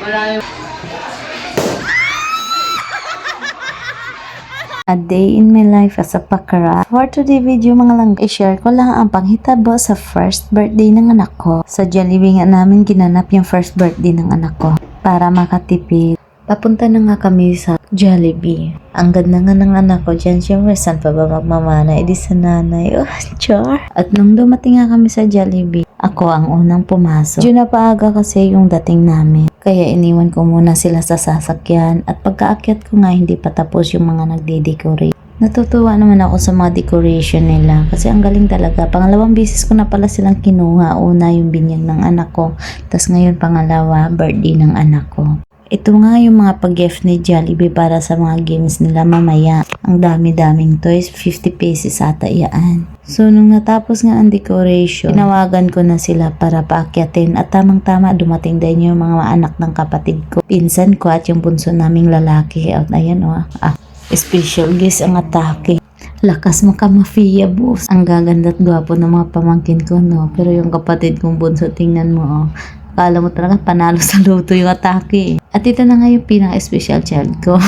Maraming A day in my life as a pakara. For today video mga lang, i-share ko lang ang panghitabo sa first birthday ng anak ko. Sa Jollibee nga namin ginanap yung first birthday ng anak ko para makatipid. Papunta na nga kami sa Jollibee. Ang ganda nga ng anak ko dyan, syempre saan pa ba magmamana? Edi sa nanay. Oh, char! At nung dumating nga kami sa Jollibee, ako ang unang pumasok. Diyo na paaga kasi yung dating namin. Kaya iniwan ko muna sila sa sasakyan at pagkaakyat ko nga hindi pa tapos yung mga nagde-decorate. Natutuwa naman ako sa mga decoration nila kasi ang galing talaga. Pangalawang beses ko na pala silang kinuha. Una yung binyag ng anak ko, tas ngayon pangalawa, birthday ng anak ko. Ito nga yung mga pag-gift ni Jollibee para sa mga games nila mamaya. Ang dami-daming toys, 50 pesos ata iyaan. So nung natapos nga ang decoration, tinawagan ko na sila para paakyatin at tamang-tama dumating din yung mga anak ng kapatid ko, pinsan ko at yung bunso naming lalaki. At ayan special guest ang atake. Lakas mo ka mafia boss. Ang gaganda at gwapo ng mga pamangkin ko, no? Pero yung kapatid kong bunso, tingnan mo, oh. Akala mo talaga panalo sa luto yung atake. At ito na nga yung pinaka-special child ko.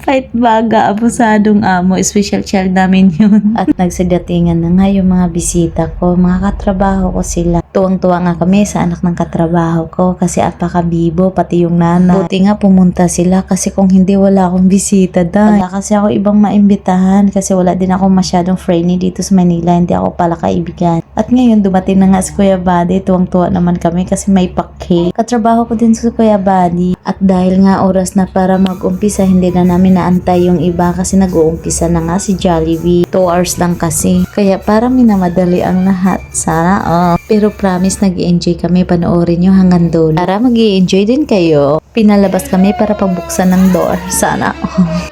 Fight baga, abusadong amo. Special child namin yun. At nagsadatingan na nga yung mga bisita ko. Mga katrabaho ko sila. Tuwang-tuwa nga kami sa anak ng katrabaho ko kasi apakabibo, pati yung nanay. Buti nga pumunta sila kasi kung hindi wala akong bisita dahil. Wala kasi ako ibang maimbitahan kasi wala din ako masyadong friendly dito sa Manila. Hindi ako pala kaibigan. At ngayon dumating na nga si Kuya Buddy. Tuwang-tuwa naman kami kasi may pa-cake. Katrabaho ko din si Kuya Buddy. At dahil nga oras na para mag-umpisa, hindi na namin naantay yung iba kasi nag-uumpisa na nga si Jollibee. 2 hours lang kasi. Kaya parang minamadali ang lahat. Sana Pero promise nag-i-enjoy kami, panoorin nyo hanggang doon. Para mag-i-enjoy din kayo. Pinalabas kami para pagbuksan ng door. Sana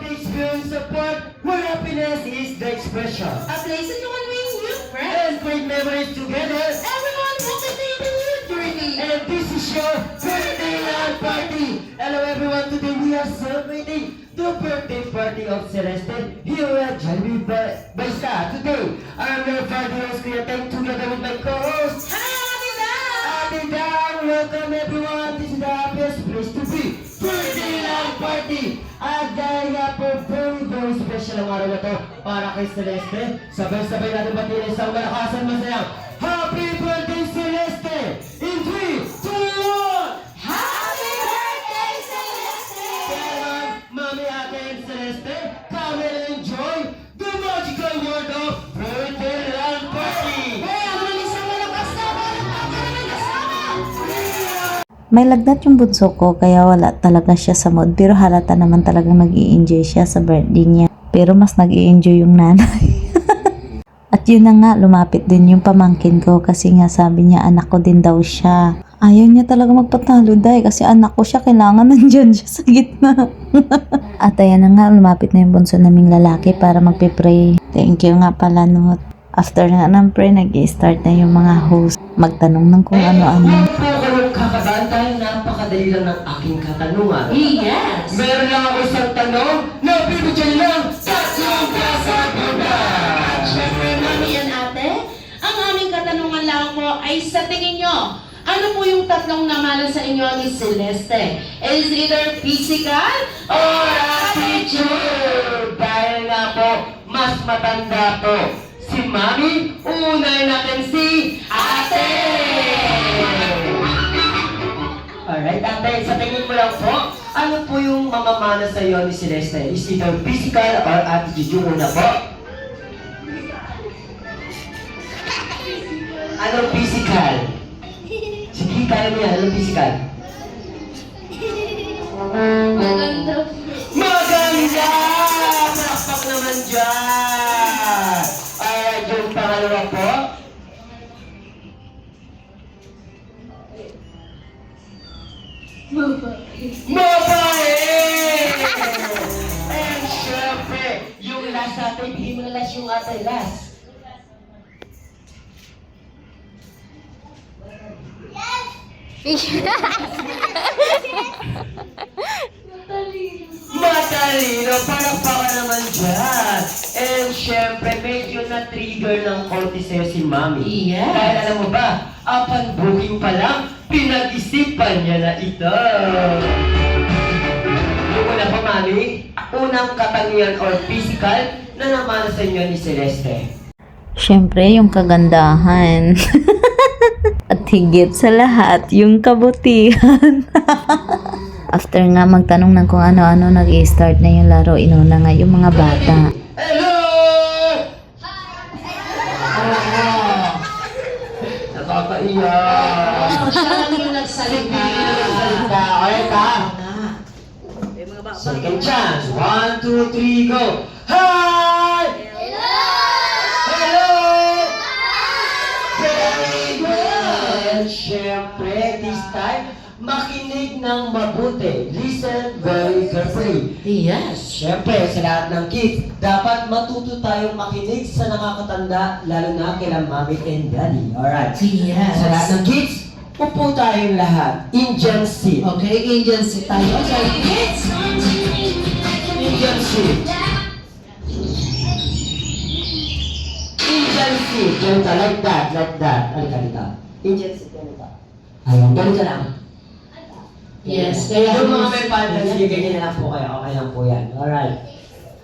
experience support where happiness is the expression. A place that you can win new friends. And create memories together. Everyone walking in the new journey. And this is your birthday land party. Hello everyone, today we are celebrating the birthday party of Celeste here at Jollibee Baista. Today, I'm your father host, Kuya Teng, together with my co-host, Happy Dad! Ate Dan. Welcome everyone, this is the happiest place to be. Birthday land party. At dahil nga po, very special ang araw na to para kay Celeste. Sabay-sabay natin batiin isang malakasan masayang Happy Birthday Celeste! In 3, 2, 1! Happy birthday, Celeste! Kaya naman, Mami, Ate, and Celeste, come and enjoy the magical world of Birthday Land Party! Hey, ang isang malakas na parang namin kasama! may lagnat yung bunso ko kaya wala talaga siya sa mood. Pero halata naman talagang nag-i-enjoy siya sa birthday niya. Pero mas nag-i-enjoy yung nanay. At yun na nga, lumapit din yung pamangkin ko kasi nga sabi niya anak ko din daw siya. Ayaw niya talaga magpatalo dahil kasi anak ko siya, kailangan nandyan siya sa gitna. At ayan na nga, lumapit na yung bunso naming lalaki para magpipray. Thank you nga pala, no. After nga ng pray, nag-i-start na yung mga host magtanong ng kung ano-ano. Kakabahan tayo, napakadali lang ng aking katanungan. Yes! Meron lang ako isang tanong na bibigyan lang tatlong kasaguna. Siyempre, Mami and Ate, ang aming katanungan lang po ay sa tingin nyo, ano po yung tatlong namalo sa inyo ni Celeste? Is either physical Or attitude! Dahil nga po, mas matanda po si Mami, unahin natin si Ate! Alright, Ate, sa tingin mo lang po, ano po yung mamamana sa iyo ni Celeste? Is either physical or attitude? Yung una po? Anong physical? Sige, kaya mo yan. Anong physical? maganda? Maganda! Palakpak naman dyan! Alright, yung pangalawa po. Mabait! And syempre, yung last natin, bigyan mo na last yung ate last. Matalino, palakpakan naman dyan. And syempre, medyo na-trigger ng konti sa'yo si Mami. Yes. Dahil alam mo ba, upon booking pa lang, pinag-isipan niya na ito. Yung una pa, Mami, unang katangian or physical na namana sa inyo ni Celeste. Siyempre, yung kagandahan. At higit sa lahat, yung kabutihan. After nga magtanong ng kung ano-ano, nag-i-start na yung laro. Inuna nga yung mga bata. Hello! Nakakaiyak. Siya lang yung nagsalita. Okay ka? Second chance. 1, 2, 3, go! Hi! Hello! Very good! Siyempre, this time, makinig ng mabuti. Listen very carefully. Yes. Siyempre, sa lahat ng kids, dapat matuto tayong makinig sa nakakatanda, lalo na kila mommy and daddy. Alright? Yes. Sa lahat ng kids, upo tayong lahat. Indian seat. Okay, Indian seat tayo. Okay, kids. Indian seat. Indian seat. Ganito, like that, like that. Halika dito. Indian seat, ganito. Ayun, ganito lang. Yes, kaya Yung mga may palda, sige, ganyan na lang po kayo. Okay lang po yan. Alright.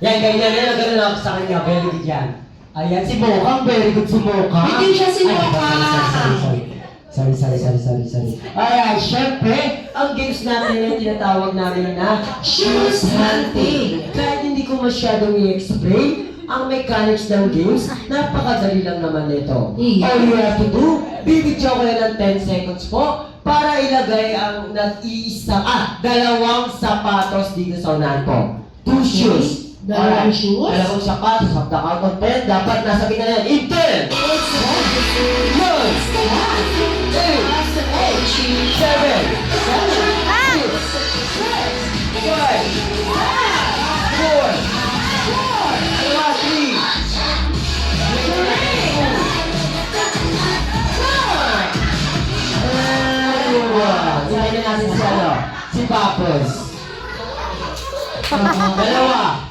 Yan, ganyan na lang. Ganun ako sa kanya. Very good yan. Ayan, si Mokang. Very good si Mokang. Hindi siya si Ay, Mokang. Sorry. Alright, syempre, ang games natin na tinatawag namin na shoes hunting. Kahit hindi ko masyadong i-explain, ang mechanics ng games, napakadali lang naman nito. Yeah. All you have to do, bibigyan ko yan ng 10 seconds po para ilagay ang dalawang sapatos dito sa unahan po. 2 shoes. Dalawang Alright. shoes? Dalawang sapatos. At the count of 10, dapat nasa gitna na yan. In 10! 7, 6, 5, 4, 3, 2, 1. Si Papos. Dalawa.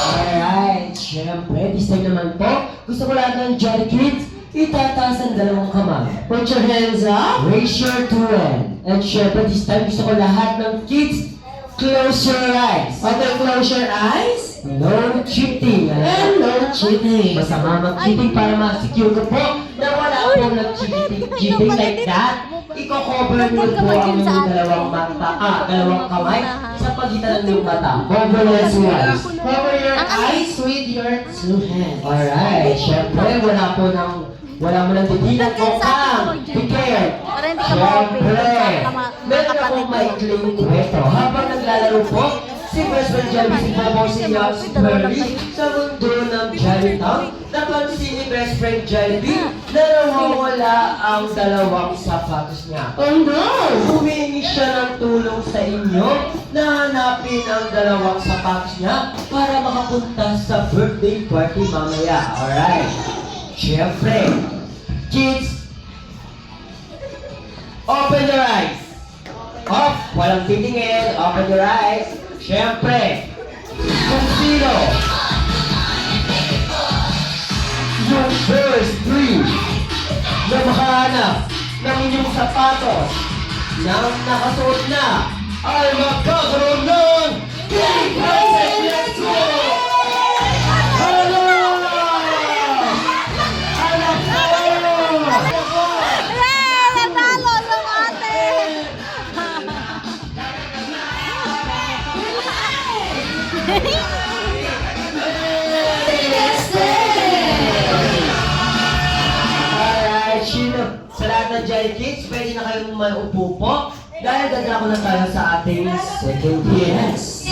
Alright, syempre, this time naman po, gusto ko lahat ng Jolly Kids, itataas ang dalawang kamay. Put your hands up. Raise your two hand. And syempre, this time, gusto ko lahat ng kids, close your eyes. Okay, close your eyes. No cheating. And no cheating. Masama mag-cheating para ma-secure ko po na wala pong nag-cheating like that. Iko-cover niyo po ang inyong dalawang kamay sa pagitan ng inyong mata. Cover your eyes. Cover your eyes with your two hands. Alright, syempre, wala mo nang didinan ko kang pikir. Para hindi ka ma-open Syempre, sa meron akong maikling kwento. Habang naglalaro po, si Best Friend Jelly, si Bobo, si Young, si Curly, sa mundo ng Jelly Town, napansin ni Best Friend Jelly na nawawala ang dalawang sapatos niya. Oh no! Humingi siya ng tulong sa inyo na hanapin ang dalawang sapatos niya para makapunta sa birthday party mamaya. Alright. Siyempre, kids, open your eyes. Off, walang titingin. Open your eyes. Siyempre, kung sino yung first three na makahanap ng inyong sapatos na nakasuot na ay magkakaroon ng big prize! Let's go! Hello! Natalo ng ate! Alright, sino? Sa lahat ng Jelly Kids, pwede na kayong maupo po dahil dadako na tayo sa ating second dance.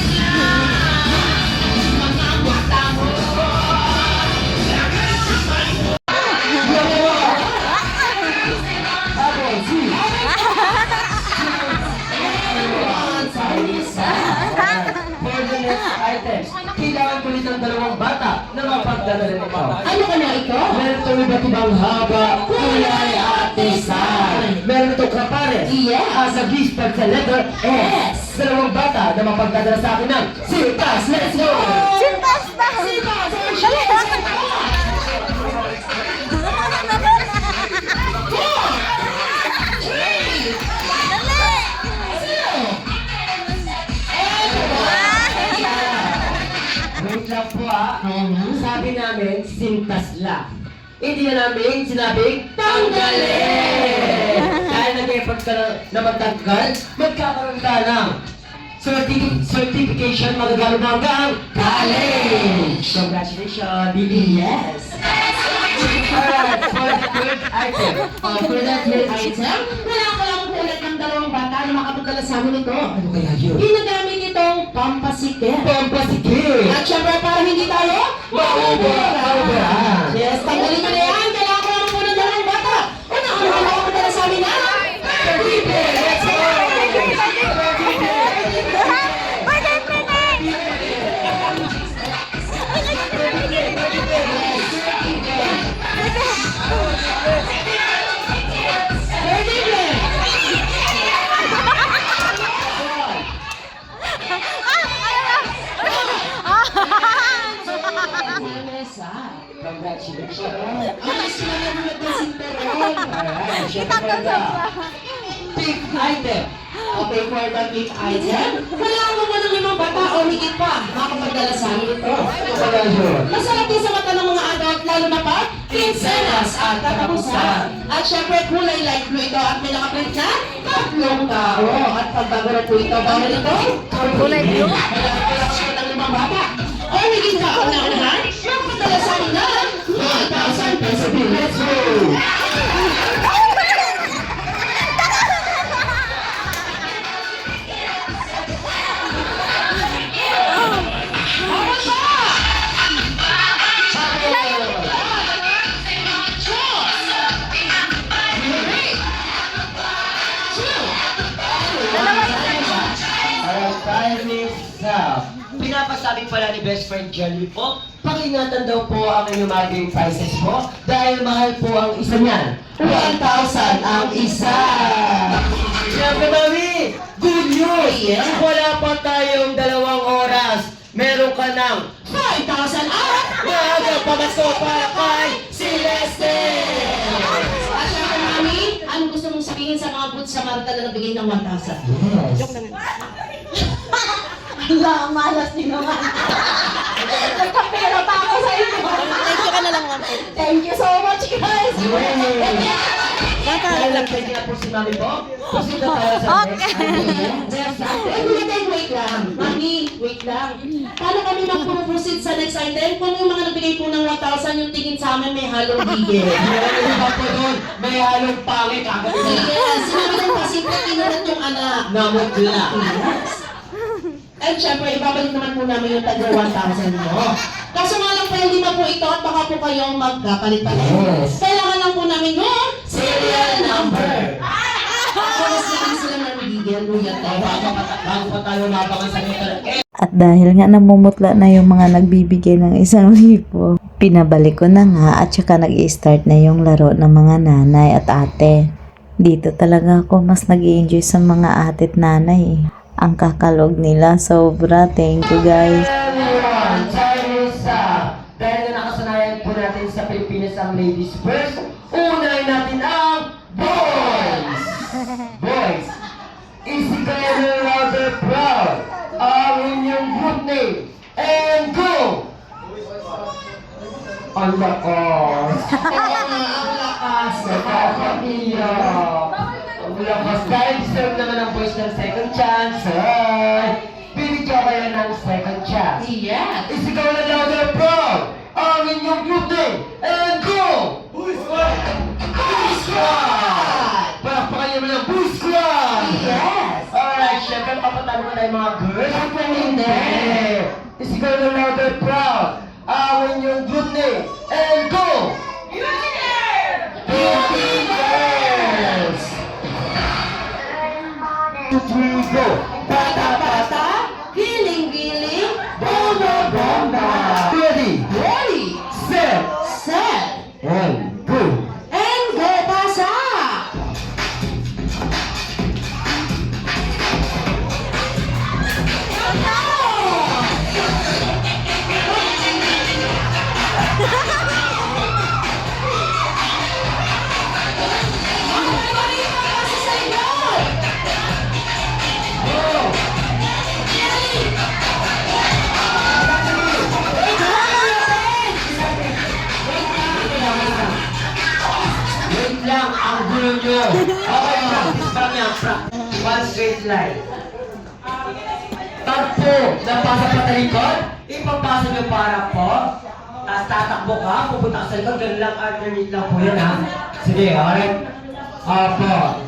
For the next items, kailangan kulit ng dalawang bata na mapagdadala nito. Ano ka na ito? Meron itong iba't ibang haba, kulay at design. Meron itong kapares. Yes. As a gift pag sa letter S. Dalawang bata na mapagdadala sa akin ng Sintas. Let's go! Sintas na! Wait lang po ah. Oo nga. Sabi namin, sintas lang. Hindi na namin sinabing tanggalin! Dahil nag-effort ka na magtanggal, magkakaroon ka ng certification magagamit na hanggang college! Congratulations, Bibi! Yes. Alright, for the third item. For that third item, wala ko lang ulit ng dalawang bata na makapagdala sa amin ito. Ano kaya yun? Ginagamit itong pampasikip. Pampasikip! At syempre, para hindi tayo Maubra! Yes, tanggalin mo na yan. Kailangan ko lang po ng dalawang bata. Una-una ka makapagdala sa amin na. Let's go! Congratulations! Alright, syempre na. Fifth item. Okay, for the fifth item, kailangan mo ng limang bata o higit pa makapagdala sa amin ito. Ano kaya yun? Masarap din sa mata ng mga adult, lalo na pa, pinsenas at katapusan. At syempre, kulay light blue ito at may nakaprint na tatlong tao. At pagbago na po ito, bawal ito. Kulay blue? Kailangan ko ng limang bata. O higit pa ang naunahan, makapagdala sa amin na 1,000 peso bill. Let's go! Alright, time is up. Pinapasabi pala ni best friend Jelly po, pakingatan daw po ang inyong maging prices po dahil mahal po ang isa niyan. 1,000 ang isa! Siyempre, Mami, good news! Yeah. Wala pa tayong 2 oras. Meron ka ng 5,000 at maagang pamasko para kay Celeste! At syempre, Mami, ano gusto mong sabihin sa mga good Samaritan na nagbigay ng 1,000? Ala, malas din naman. Nagkapera pa ako sa inyo. Thank you ka na lang, Mami. Thank you so much, guys. Dahil lang pwede na po si Mami po. Proceed na tayo sa next item. Next item. Wait lang. Mami, wait lang. Paano kami mag-proceed sa next item? Kung yung mga nagbigay po ng 1,000, yung tingin sa amin may halong bigay. Meron iba po doon. May halong pangit. Yes, sinabi ng pasimple, kinunod yung anak. Namutla. Yes. At syempre, ibabalik naman po namin yung taga 1,000 mo. Kaso nga lang po, hindi pa po ito at baka po kayong magkapalit-palit. Yes. Kailangan lang po namin yung serial number. Tapos naman sila nabibigyan mo yan tayo. Bago pa tayo mabangan sa nito. At dahil nga namumutla na yung mga nagbibigay ng 1,000, pinabalik ko na nga at saka nag-i-start na yung laro ng mga nanay at ate. Dito talaga ako mas nag-i-enjoy sa mga ate at nanay. Ang kakalog nila, sobra. Thank you guys. Everyone, time is up. Dahil na nakasanayan po natin sa Pilipinas ang ladies first, unahin natin ang boys! Boys, easy kayo louder proud ang inyong group name and go! Ang lakas! Ang lakas. Nakakaiyak! Ang lakas! Dahil deserve naman ang boys ng second chance, ay! Bibigyan kayo ng second chance! Yes. Isigaw na louder proud ang inyong group name and go! Boy Squad! Boy Squad! Palakpakan niyo naman ang Boy Squad! Yes. Alright, syempre papatalo ko tayo mga girls. Syempre hindi. Isigaw na louder proud ang inyong group name and go! Beauty Girls! 2, 3, go! Bata-bata, giling-giling, bomba-bomba. nyo. Okay, practice lang yan. One straight line. Tagpo, napasa pa talikod, ipapasa nyo para po. Tapos tatakbo ka, pupunta ka sa likod, ganun lang, alternate lang po yun ha. Sige, alright. Opo.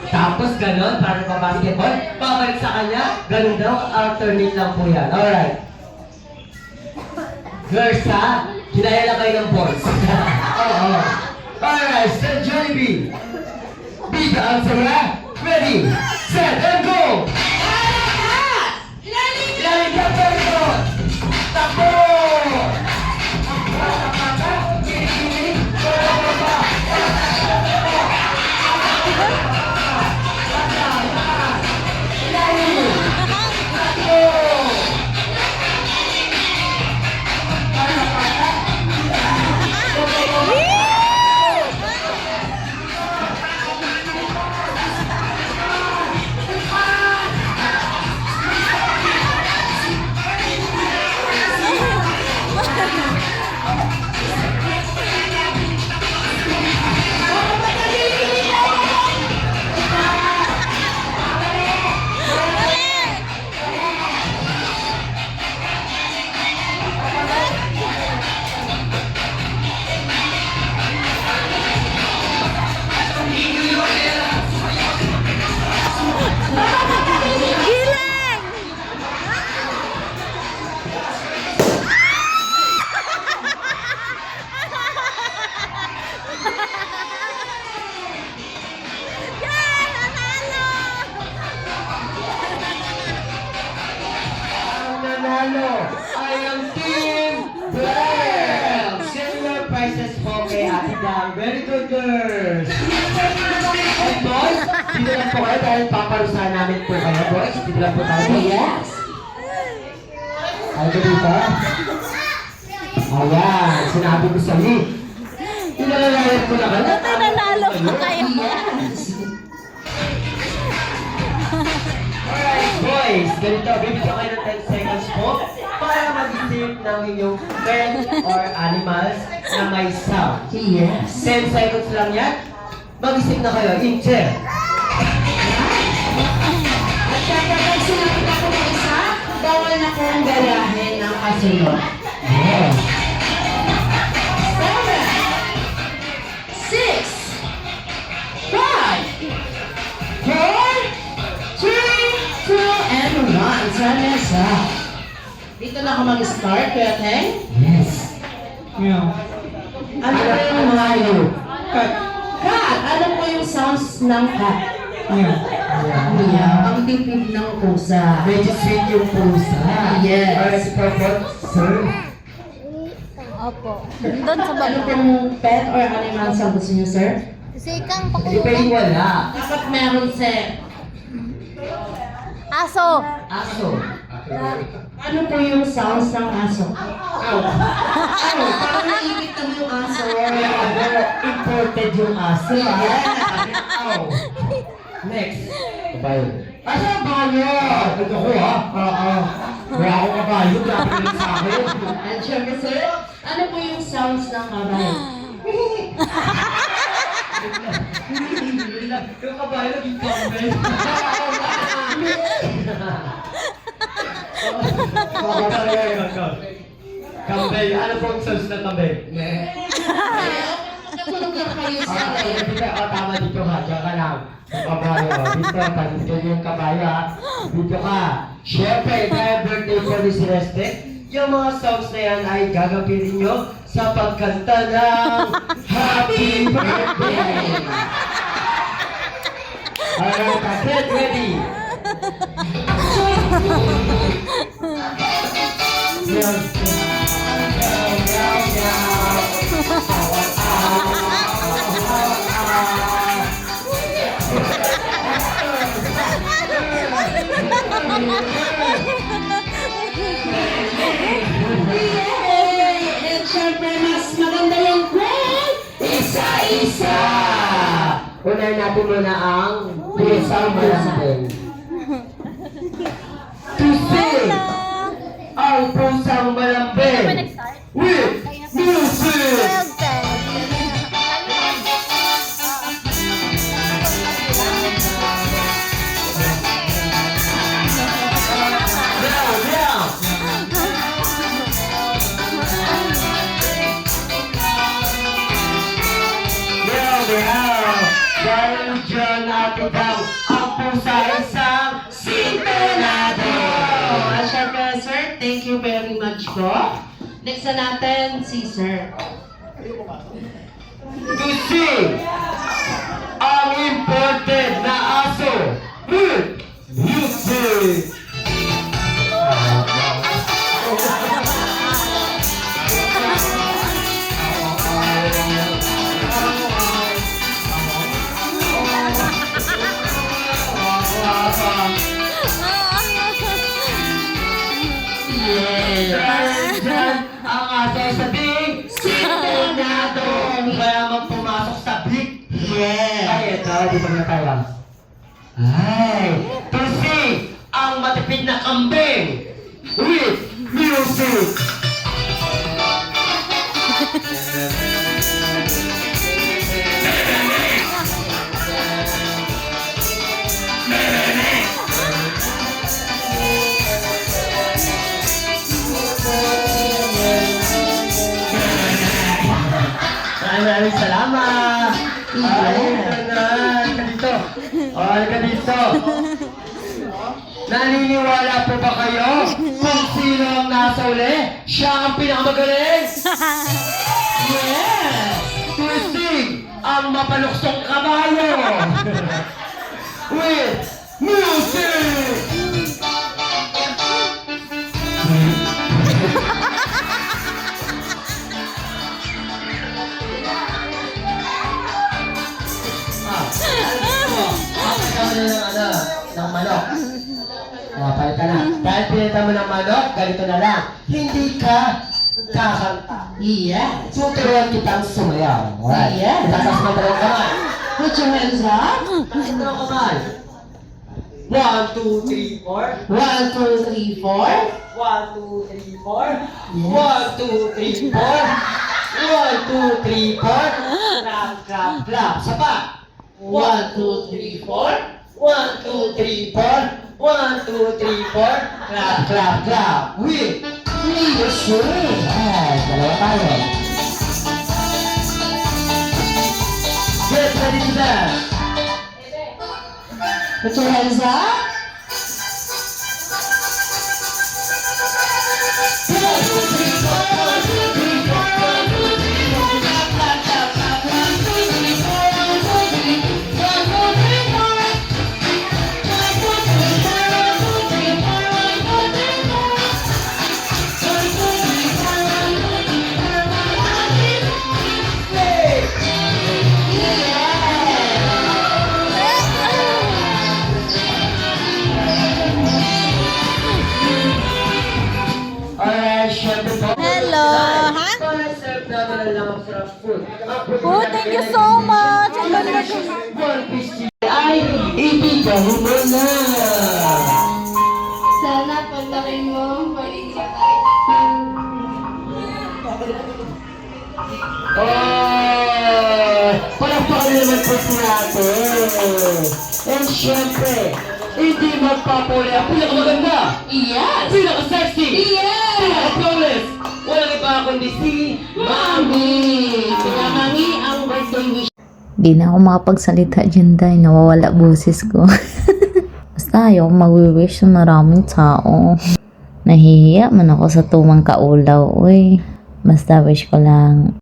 Tapos ganun, para pa basketball, babalik sa kanya, ganun daw, alternate lang po yan. Alright. Girls ha, kinaya lang kayo ng boys. Oo. Alright, so Jollibee. Big answer ha. Ready, set, and go! Ilalim ka sa likod! Takbo! Nanalo ay ang Team Bell! Similar prizes po kay Ate Dang. Very good, girls! And boys, dito lang po kayo dahil paparusahan namin po kayo, boys. Dito lang po tayo. Yes! Ay, ko dito. Ayan, sinabi ko sa iyo. Inalalayan ko na kayo. Nanalo pa kayo. Yes! Alright, boys, ganito, bibigyan kayo ng 10 seconds po para mag-isip ng inyong pet or animals na may sound. Yes. 10 seconds lang yan. Mag-isip na kayo. In 10. At kapag sinabi na ko ng isa, bawal na kong gayahin ng kasunod. Yeah. 7, 6, 5, 4, 3, 2, and 1. Vanessa. Dito na ako mag-start, Kuya Teng. Yes. Ano po yung mga yun? Cat. Ano po yung sounds ng cat? Yeah. Ang tipid ng pusa. Medyo sweet yung pusa. Yes. Alright, perfect. Sir. Opo. Doon sa Ano baba. pong pet or animals ang gusto niyo, sir? Si Kang Hindi pwedeng pakuha. wala. Dapat meron, sir. Aso. Aso. Ano po yung sounds ng aso? Ow. Ow. Parang naibig naman yung aso. Kaya ano, imported yung aso. Yeah. Ow. Next. Kabayo. Asa ang bayo? Ito ko ha? Oo. Wala akong kabayo. Grabe rin sa akin. And syempre, sir, ano po yung sounds ng kabayo? Yung kabayo naging kambel. Kambel. Ano po ang sounds ng kambel? Natulog lang kayo sa Okay, dito, tama dito ha. Diyan ka lang. Yung kabayo. Dito, dito yung kabayo ha. Dito ka. Siyempre, dahil birthday po ni Celeste, yung mga songs na yan ay gagawin nyo sa pagkanta ng Happy Birthday! Alright, get ready! Meow, meow, meow, meow. Yay! And syempre, mas maganda yung grade! Isa-isa! Unahin natin muna ang pusang malambing. To sing ang pusang malambing with music! 12, 10. Thank you very much po. Next na natin, si Sir. To see ang imported na aso with music. Yes! Ang aso sa big sintonado. Kaya magpumasok sa big. Yes. Ay, ito, dito na tayo. Ay, to see ang matipid na kambing with music. Maraming salamat. Ay, halika dito. Halika dito. Naniniwala po ba kayo kung sino ang nasa uli? Siya ang pinakamagaling? Yes. Twisting ang mapaluksong kabayo. With music. Ng manok. Palit ka na. Dahil pinita mo ng manok, ganito na lang. Hindi ka kakanta. Yes. Tuturuan kitang sumayaw. Alright? Yes. Tatas mo dalawang kamay. Put your hands up. Dalawang kamay. 1, 2, 3, 4. 1, 2, 3, 4. 1, 2, 3, 4. 1, 2, 3, 4. 1, 2, 3, 4. Clap, clap, clap. Sapa. 1, 2, 3, 4. 1, 2, 3, 4. 1, 2, 3, 4. Clap, clap, clap. With music. Ay, dalawa tayo. Get ready to dance. Put your hands up. Alright, syempre po. Hello, ha? Para serve namin ang lamang sarap food. Oh, thank you so much. Ang ganda ko. One piece chicken ay ibigahin mo na. Sana paglaki mo, maging Oh, palakpakan naman po natin. And syempre, hindi magpapuli ang pinakamaganda. Yes. Pinaka-sexy. Yes. Pinaka-flawless. Walang iba kundi si Mami. Kaya mami, ang birthday wish. Di na ako makapagsalita dyan dahil nawawala boses ko. Basta ayaw mag-wish sa maraming tao. Nahihiya man ako sa tumang kaulaw. Uy, basta wish ko lang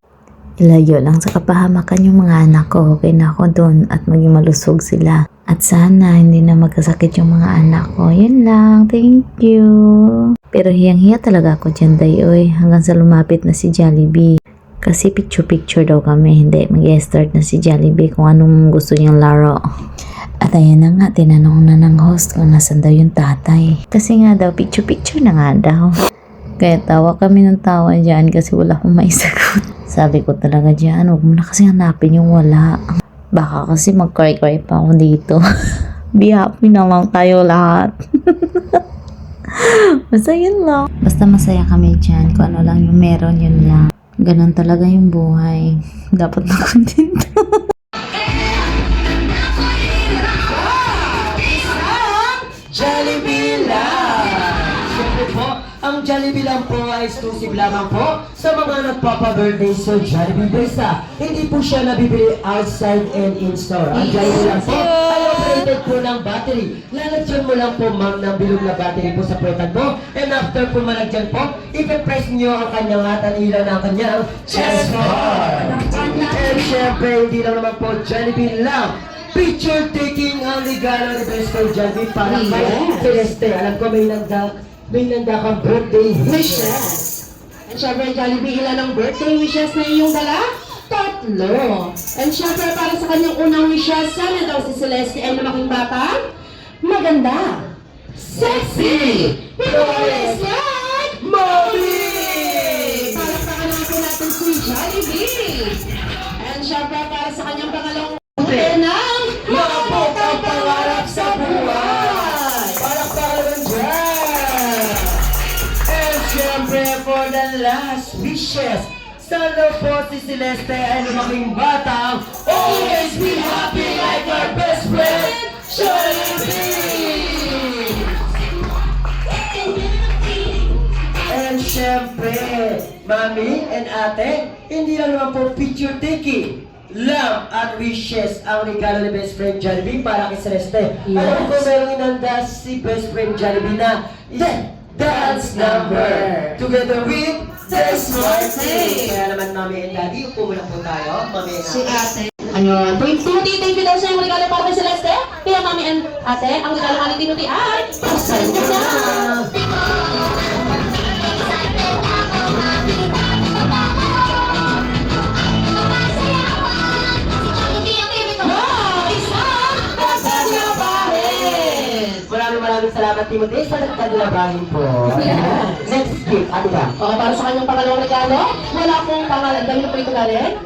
ilayo lang sa kapahamakan yung mga anak ko. Okay na ako dun at maging malusog sila. At sana hindi na magkasakit yung mga anak ko. Yun lang. Thank you. Pero hiyang-hiya talaga ako dyan dayoy. Hanggang sa lumapit na si Jollibee. Kasi picture-picture daw kami. Hindi, mag-start na si Jollibee kung anong gusto niyang laro. At ayan na nga, tinanong na ng host kung nasan daw yung tatay. Kasi nga daw, picture-picture na nga daw. Kaya tawa kami ng tawa dyan kasi wala akong maisagot. Sabi ko talaga dyan, huwag mo na kasi hanapin yung wala. Baka kasi mag-cry-cry pa ako dito. Be happy na lang tayo lahat. Basta yun lang. Basta masaya kami dyan. Kung ano lang yung meron, yun lang. Ganon talaga yung buhay. Dapat na kontento. Jollibee lang! Siyempre po, ang Jollibee lang po ay exclusive lamang po sa mga nagpapa-birthday sa Jollibee Besta. Hindi po siya nabibili outside and in-store. Ang Jollibee lang po ay operated po ng battery. Lalagyan mo lang po ma'am ng bilog na battery po sa puwetan mo. And after po malagyan po, ipipress nyo ang kanyang at ilaw ng kanyang chest bar. And syempre, hindi lang naman po Jollibee lang. Picture taking ang regalo ni Best Friend Jollibee para kay Celeste. Alam ko may nanda kang birthday Wishes. And syempre, Jollibee, ilan ang birthday wishes na iyong dala? 3. And syempre, para sa kanyang unang wishes, sana daw si Celeste ay lumaking bata, maganda, sexy, flawless like Mommy! Palakpakan natin natin si Jollibee. And syempre, para sa kanyang pangalawang ng Mabot ang pangarap sa buhay! Palakpakan naman dyan! And syempre, for the last wishes, sana po si Celeste ay lumaking batang always be happy like our best friend, Jollibee! And syempre, Mami and Ate, hindi lang naman po picture taking lang at wishes ang regalo ni Best Friend Jollibee para kay Celeste. Alam ko merong inanda si Best Friend Jollibee na dance number together with the Smarty. Kaya naman Mami and Daddy, upo muna po tayo. Mami and si Ate. ate. Ayun. Tuti, thank you daw sa iyong regalo para kay Celeste. Kaya mami and ate, ang regalo nga ni Tinuti ay pasan nyo na. Wow! Isang pasan na bahin! Maraming salamat Timothy sa nagtaglabahin po. Next gift, ano ba? Okay, para sa kanyang pangalawang regalo, wala pong pangalan. Dahil po ito galing?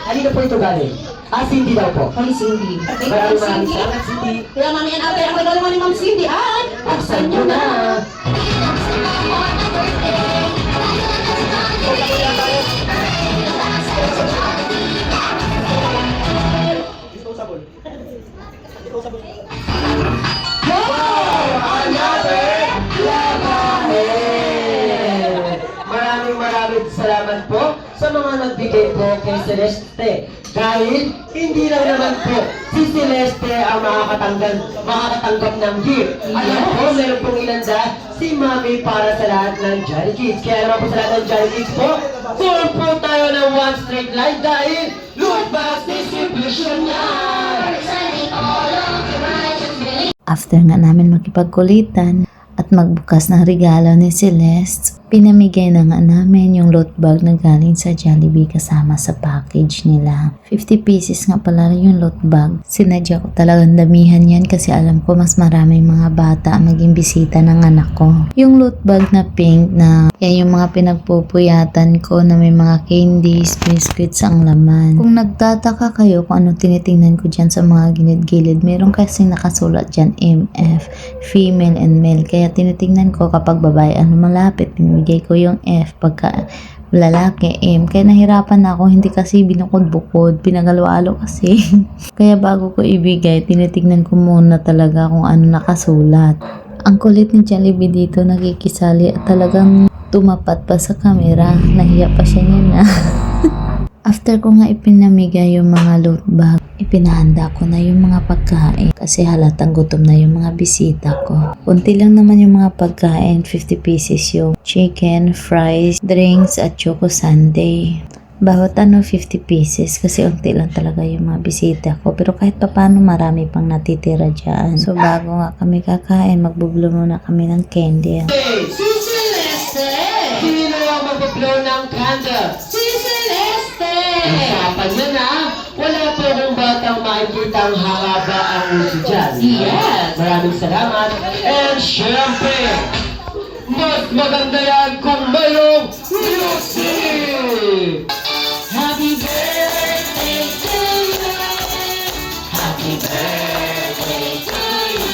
Halina po ito galing. Cindy daw po. Kay Cindy. Thank you, Maraming Cindy. salamat Cindy. Kaya mami and ate, ang regalo nga ni Ma'am Cindy ay buksan nyo na. Maraming salamat po sa mga nagbigay po kay Celeste. Dahil hindi lang naman po si Celeste ang makakatanggap ng gift. Alam po, meron pong inanda si Mami para sa lahat ng Jolly Kids. Kaya naman po sa lahat ng Jolly Kids po, form po tayo ng one straight line dahil loot box distribution na! After nga namin makipagkulitan at magbukas ng regalo ni Celeste, pinamigay na nga namin yung loot bag na galing sa Jollibee kasama sa package nila. 50 pieces nga pala yung loot bag. Sinadya ko talagang damihan yan kasi alam ko mas maraming mga bata ang maging bisita ng anak ko. Yung loot bag na pink na yan yung mga pinagpupuyatan ko na may mga candies, biscuits ang laman. Kung nagtataka kayo kung ano tinitingnan ko dyan sa mga gilid-gilid, meron kasing nakasulat dyan MF, female and male. Kaya tinitingnan ko kapag babae ano malapit, pinibigay ko yung F. Pagka lalaki, M. Kaya nahirapan na ako, hindi kasi binukod-bukod, pinagalo-alo kasi. Kaya bago ko ibigay, tinitingnan ko muna talaga kung ano nakasulat. Ang kulit ni Jollibee dito, nakikisali at talagang tumapat pa sa camera. Nahiya pa siya niya na. After ko nga ipinamigay yung mga loot bag, ipinahanda ko na yung mga pagkain kasi halatang gutom na yung mga bisita ko. Kunti lang naman yung mga pagkain, 50 pieces yung chicken, fries, drinks at choco sundae. Bawat 50 pieces kasi unti lang talaga yung mga bisita ko. Pero kahit pa paano marami pang natitira dyan. So bago nga kami kakain, magbublo muna kami ng candy. Si Celeste! Sino ang mag-blow ng candle? Si Celeste! Usapan niya na, wala po akong batang makikita ang haba ang uso dyan. Yes. Maraming salamat. And syempre, mas maganda yan kung mayroong music! Happy birthday to you! Happy birthday to you!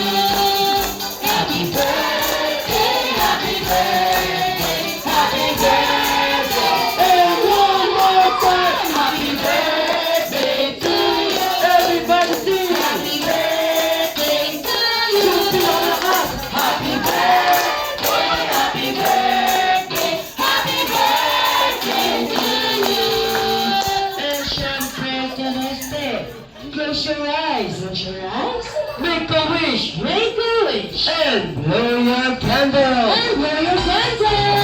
Happy birthday, happy birthday, happy birthday! And one more time! Happy birthday to you! Everybody sing! Happy birthday to you! Happy birthday! And blow your candle. And blow your candle!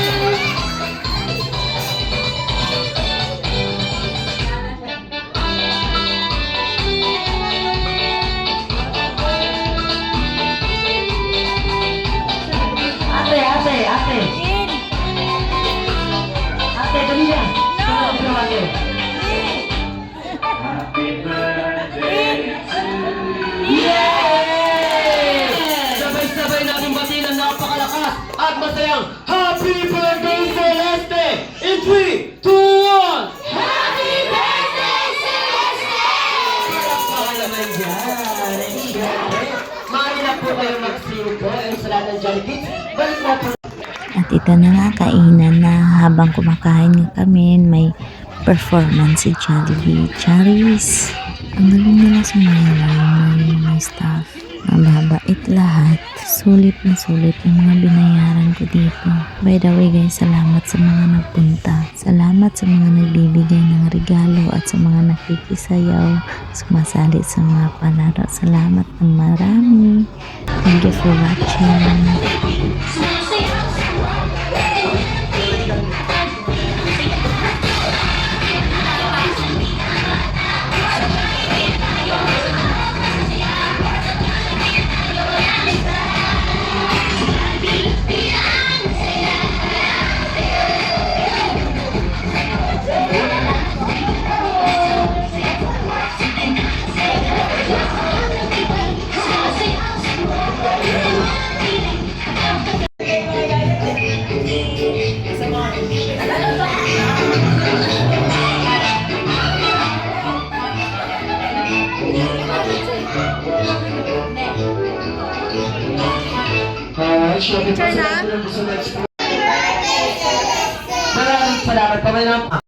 Ate, ate, ate. Ate, dali yan. No. Ate. Happy birthday to you. Yay! Sabay-sabay natin batiin ang napakalakas at masayang Happy Birthday, Celeste! In 3, 2, 1! Happy Birthday, Celeste! Palakpakan naman dyan. Eh, syempre, maaari na po kayo mag-singko sa lahat ng Jolly Kids. Balik na po. At ito na nga, kainan na habang kumakain nga kami, may performance si Jollibee. Charis, ang galing nila sumayaw yung mga staff. Ang babait lahat. Sulit na sulit yung mga binayaran ko dito. By the way guys, salamat sa mga nagpunta. Salamat sa mga nagbibigay ng regalo at sa mga nakikisayaw, sumasali sa mga palaro. Salamat ng marami. Thank you for watching. Maraming salamat pa